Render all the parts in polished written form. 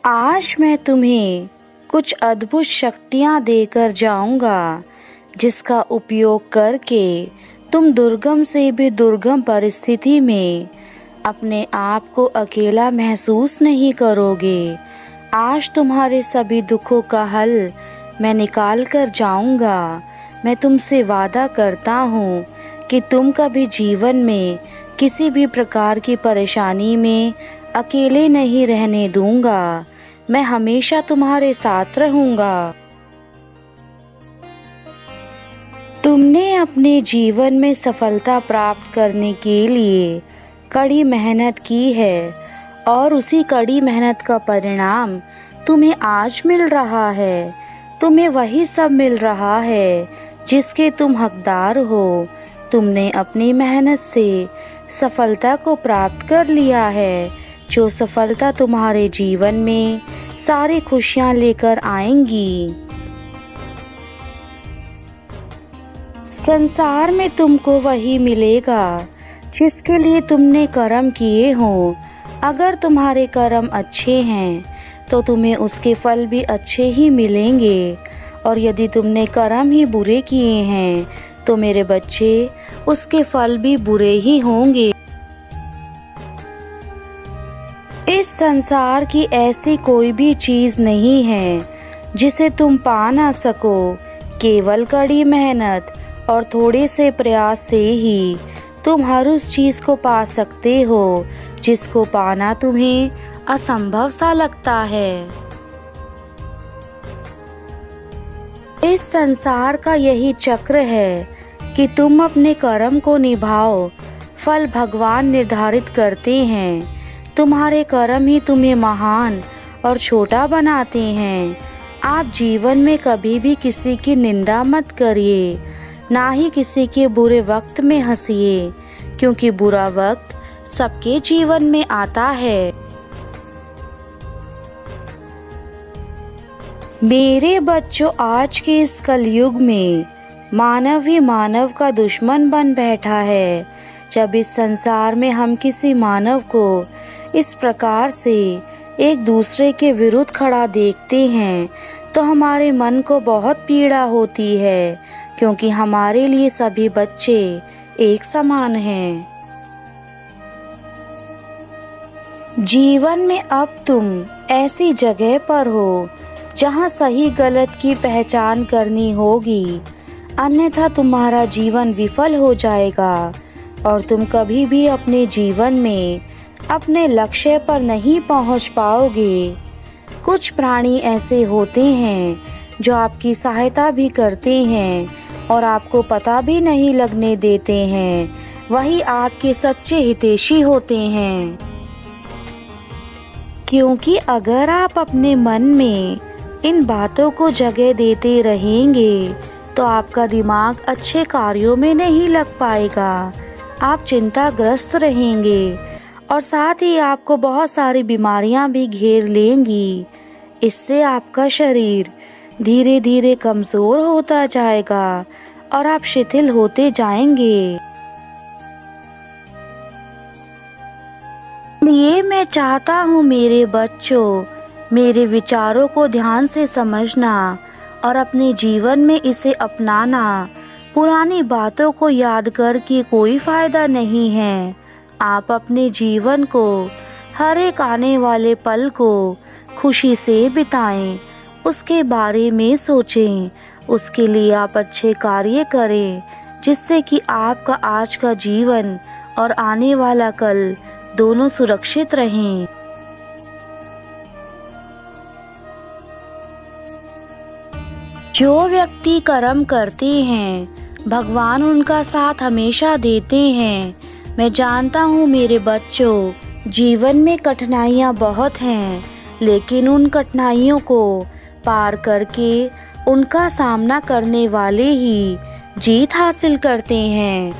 आज मैं तुम्हें कुछ अद्भुत शक्तियाँ देकर जाऊंगा जिसका उपयोग करके तुम दुर्गम से भी दुर्गम परिस्थिति में अपने आप को अकेला महसूस नहीं करोगे। आज तुम्हारे सभी दुखों का हल मैं निकाल कर जाऊंगा। मैं तुमसे वादा करता हूँ कि तुम कभी जीवन में किसी भी प्रकार की परेशानी में अकेले नहीं रहने दूंगा। मैं हमेशा तुम्हारे साथ रहूंगा। तुमने अपने जीवन में सफलता प्राप्त करने के लिए कड़ी मेहनत की है और उसी कड़ी मेहनत का परिणाम तुम्हें आज मिल रहा है। तुम्हें वही सब मिल रहा है जिसके तुम हकदार हो। तुमने अपनी मेहनत से सफलता को प्राप्त कर लिया है। जो सफलता तुम्हारे जीवन में सारी खुशियां लेकर आएंगी। संसार में तुमको वही मिलेगा जिसके लिए तुमने कर्म किए हों। अगर तुम्हारे कर्म अच्छे हैं तो तुम्हें उसके फल भी अच्छे ही मिलेंगे, और यदि तुमने कर्म ही बुरे किए हैं तो मेरे बच्चे उसके फल भी बुरे ही होंगे। इस संसार की ऐसी कोई भी चीज नहीं है जिसे तुम पा ना सको। केवल कड़ी मेहनत और थोड़े से प्रयास से ही तुम हर उस चीज को पा सकते हो जिसको पाना तुम्हें असंभव सा लगता है। इस संसार का यही चक्र है कि तुम अपने कर्म को निभाओ, फल भगवान निर्धारित करते हैं। तुम्हारे कर्म ही तुम्हें महान और छोटा बनाते हैं। आप जीवन में कभी भी किसी की निंदा मत करिए, ना ही किसी के बुरे वक्त में हंसिए, क्योंकि बुरा वक्त सबके जीवन में आता है। मेरे बच्चों, आज के इस कलयुग में मानव ही मानव का दुश्मन बन बैठा है। जब इस संसार में हम किसी मानव को इस प्रकार से एक दूसरे के विरुद्ध खड़ा देखते हैं तो हमारे मन को बहुत पीड़ा होती है, क्योंकि हमारे लिए सभी बच्चे एक समान हैं। जीवन में अब तुम ऐसी जगह पर हो जहां सही गलत की पहचान करनी होगी, अन्यथा तुम्हारा जीवन विफल हो जाएगा और तुम कभी भी अपने जीवन में अपने लक्ष्य पर नहीं पहुंच पाओगे। कुछ प्राणी ऐसे होते हैं जो आपकी सहायता भी करते हैं और आपको पता भी नहीं लगने देते हैं। वही आपके सच्चे हितैषी होते हैं, क्योंकि अगर आप अपने मन में इन बातों को जगह देते रहेंगे तो आपका दिमाग अच्छे कार्यों में नहीं लग पाएगा। आप चिंताग्रस्त रहेंगे और साथ ही आपको बहुत सारी बीमारियां भी घेर लेंगी। इससे आपका शरीर धीरे धीरे कमजोर होता जाएगा और आप शिथिल होते जाएंगे। इसलिए मैं चाहता हूँ मेरे बच्चों, मेरे विचारों को ध्यान से समझना और अपने जीवन में इसे अपनाना। पुरानी बातों को याद करके कोई फायदा नहीं है। आप अपने जीवन को, हर एक आने वाले पल को खुशी से बिताएं, उसके बारे में सोचें, उसके लिए आप अच्छे कार्य करें, जिससे कि आपका आज का जीवन और आने वाला कल दोनों सुरक्षित रहें। जो व्यक्ति कर्म करते हैं, भगवान उनका साथ हमेशा देते हैं। मैं जानता हूँ मेरे बच्चों, जीवन में कठिनाइयाँ बहुत हैं, लेकिन उन कठिनाइयों को पार करके उनका सामना करने वाले ही जीत हासिल करते हैं।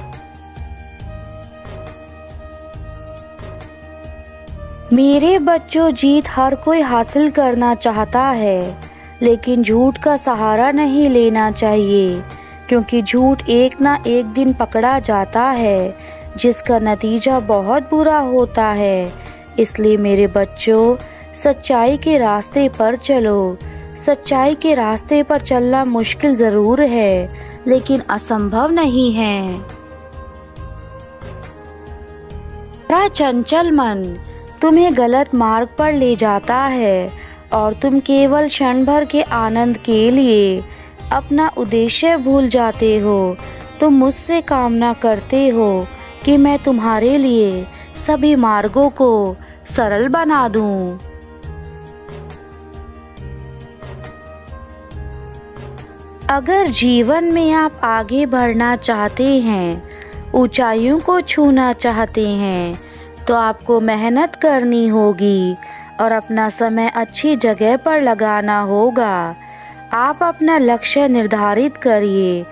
मेरे बच्चों, जीत हर कोई हासिल करना चाहता है, लेकिन झूठ का सहारा नहीं लेना चाहिए, क्योंकि झूठ एक ना एक दिन पकड़ा जाता है, जिसका नतीजा बहुत बुरा होता है। इसलिए मेरे बच्चों, सच्चाई के रास्ते पर चलो। सच्चाई के रास्ते पर चलना मुश्किल जरूर है, लेकिन असंभव नहीं है। बड़ा चंचल मन तुम्हें गलत मार्ग पर ले जाता है और तुम केवल क्षण भर के आनंद के लिए अपना उद्देश्य भूल जाते हो। तुम मुझसे कामना करते हो कि मैं तुम्हारे लिए सभी मार्गों को सरल बना दूं। अगर जीवन में आप आगे बढ़ना चाहते हैं, ऊंचाइयों को छूना चाहते हैं, तो आपको मेहनत करनी होगी और अपना समय अच्छी जगह पर लगाना होगा। आप अपना लक्ष्य निर्धारित करिए,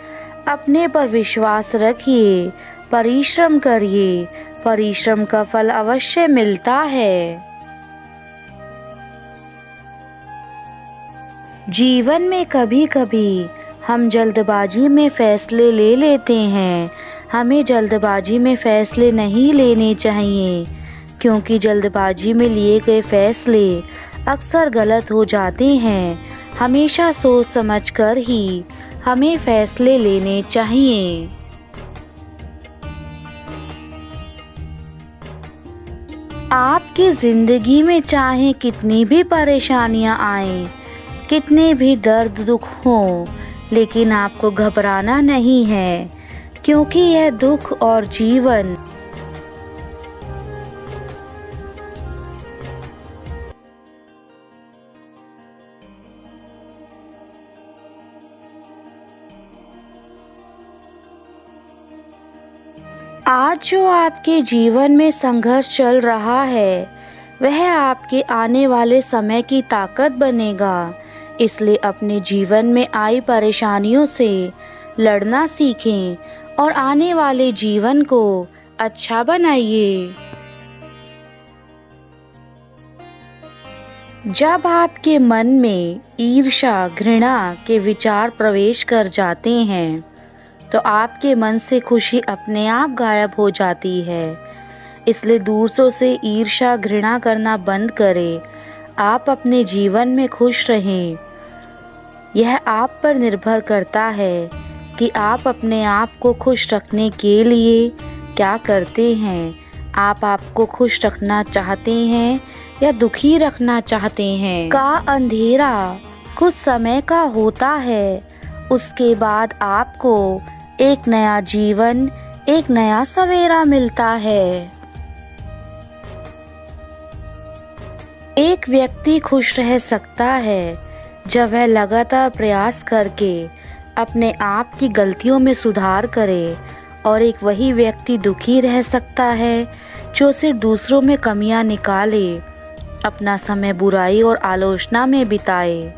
अपने पर विश्वास रखिए, परिश्रम करिए। परिश्रम का फल अवश्य मिलता है। जीवन में कभी कभी हम जल्दबाजी में फैसले ले लेते हैं। हमें जल्दबाजी में फैसले नहीं लेने चाहिए, क्योंकि जल्दबाजी में लिए गए फैसले अक्सर गलत हो जाते हैं। हमेशा सोच समझकर ही हमें फैसले लेने चाहिए। आपकी जिंदगी में चाहे कितनी भी परेशानियां आएं, कितने भी दर्द दुख हों, लेकिन आपको घबराना नहीं है, क्योंकि यह दुख और जीवन आज जो आपके जीवन में संघर्ष चल रहा है, वह आपके आने वाले समय की ताकत बनेगा। इसलिए अपने जीवन में आई परेशानियों से लड़ना सीखें और आने वाले जीवन को अच्छा बनाइए। जब आपके मन में ईर्ष्या, घृणा के विचार प्रवेश कर जाते हैं, तो आपके मन से खुशी अपने आप गायब हो जाती है। इसलिए दूसरों से ईर्ष्या, घृणा करना बंद करें। आप अपने जीवन में खुश रहें। यह आप पर निर्भर करता है कि आप अपने आप को खुश रखने के लिए क्या करते हैं। आप आपको खुश रखना चाहते हैं या दुखी रखना चाहते हैं? का अंधेरा कुछ समय का होता है, उसके बाद आपको एक नया जीवन, एक नया सवेरा मिलता है। एक व्यक्ति खुश रह सकता है जब वह लगातार प्रयास करके अपने आप की गलतियों में सुधार करे, और एक वही व्यक्ति दुखी रह सकता है जो सिर्फ दूसरों में कमियां निकाले, अपना समय बुराई और आलोचना में बिताए।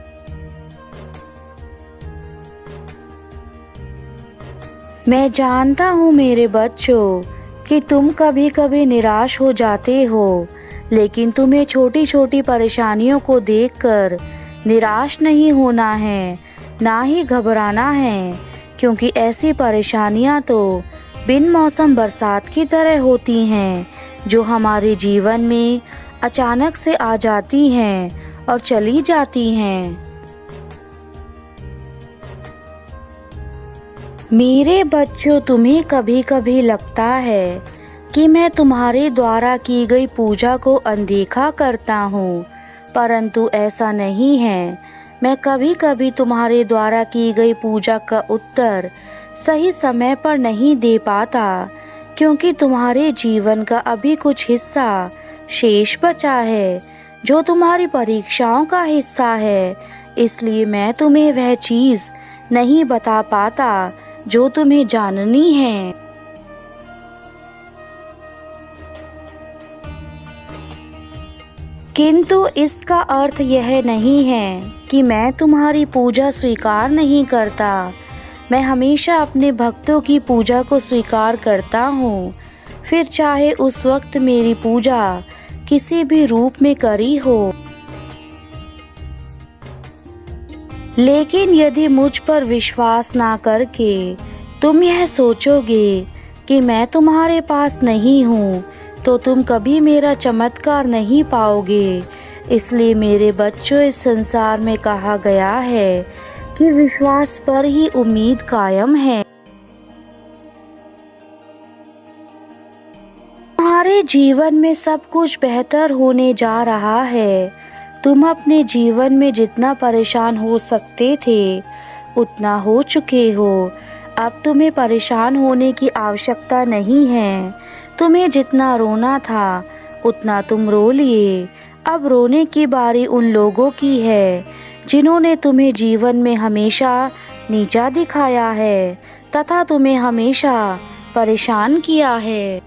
मैं जानता हूँ मेरे बच्चों कि तुम कभी कभी निराश हो जाते हो, लेकिन तुम्हें छोटी छोटी परेशानियों को देखकर निराश नहीं होना है, ना ही घबराना है, क्योंकि ऐसी परेशानियां तो बिन मौसम बरसात की तरह होती हैं, जो हमारे जीवन में अचानक से आ जाती हैं और चली जाती हैं। मेरे बच्चों, तुम्हें कभी कभी लगता है कि मैं तुम्हारे द्वारा की गई पूजा को अनदेखा करता हूँ, परंतु ऐसा नहीं है। मैं कभी कभी तुम्हारे द्वारा की गई पूजा का उत्तर सही समय पर नहीं दे पाता, क्योंकि तुम्हारे जीवन का अभी कुछ हिस्सा शेष बचा है, जो तुम्हारी परीक्षाओं का हिस्सा है। इसलिए मैं तुम्हें वह चीज नहीं बता पाता जो तुम्हें जाननी है। किंतु इसका अर्थ यह नहीं है कि मैं तुम्हारी पूजा स्वीकार नहीं करता। मैं हमेशा अपने भक्तों की पूजा को स्वीकार करता हूँ, फिर चाहे उस वक्त मेरी पूजा किसी भी रूप में करी हो। लेकिन यदि मुझ पर विश्वास ना करके तुम यह सोचोगे कि मैं तुम्हारे पास नहीं हूँ, तो तुम कभी मेरा चमत्कार नहीं पाओगे। इसलिए मेरे बच्चों, इस संसार में कहा गया है कि विश्वास पर ही उम्मीद कायम है। तुम्हारे जीवन में सब कुछ बेहतर होने जा रहा है। तुम अपने जीवन में जितना परेशान हो सकते थे उतना हो चुके हो। अब तुम्हें परेशान होने की आवश्यकता नहीं है। तुम्हें जितना रोना था उतना तुम रो लिए। अब रोने की बारी उन लोगों की है जिन्होंने तुम्हें जीवन में हमेशा नीचा दिखाया है तथा तुम्हें हमेशा परेशान किया है।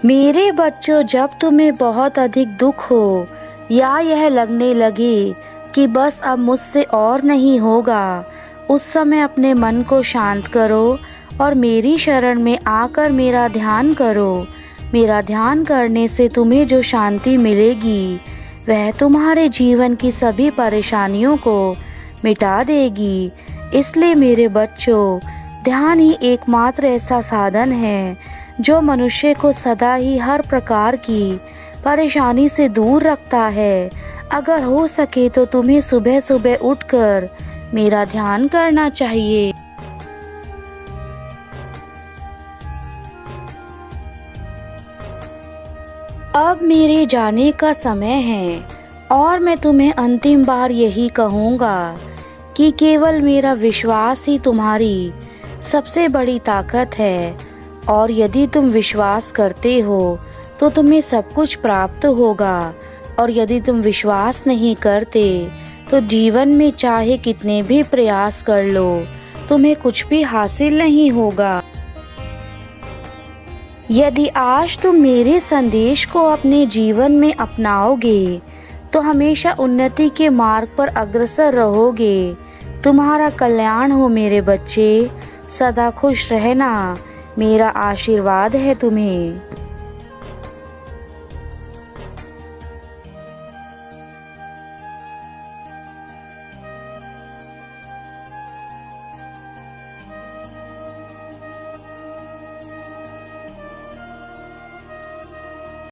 मेरे बच्चों, जब तुम्हें बहुत अधिक दुख हो या यह लगने लगे कि बस अब मुझसे और नहीं होगा, उस समय अपने मन को शांत करो और मेरी शरण में आकर मेरा ध्यान करो। मेरा ध्यान करने से तुम्हें जो शांति मिलेगी वह तुम्हारे जीवन की सभी परेशानियों को मिटा देगी। इसलिए मेरे बच्चों, ध्यान ही एकमात्र ऐसा साधन है जो मनुष्य को सदा ही हर प्रकार की परेशानी से दूर रखता है। अगर हो सके तो तुम्हें सुबह सुबह उठकर मेरा ध्यान करना चाहिए। अब मेरे जाने का समय है और मैं तुम्हें अंतिम बार यही कहूँगा कि केवल मेरा विश्वास ही तुम्हारी सबसे बड़ी ताकत है। और यदि तुम विश्वास करते हो तो तुम्हें सब कुछ प्राप्त होगा, और यदि तुम विश्वास नहीं करते तो जीवन में चाहे कितने भी प्रयास कर लो तुम्हें कुछ भी हासिल नहीं होगा। यदि आज तुम मेरे संदेश को अपने जीवन में अपनाओगे तो हमेशा उन्नति के मार्ग पर अग्रसर रहोगे। तुम्हारा कल्याण हो मेरे बच्चे। सदा खुश रहना, मेरा आशीर्वाद है तुम्हें।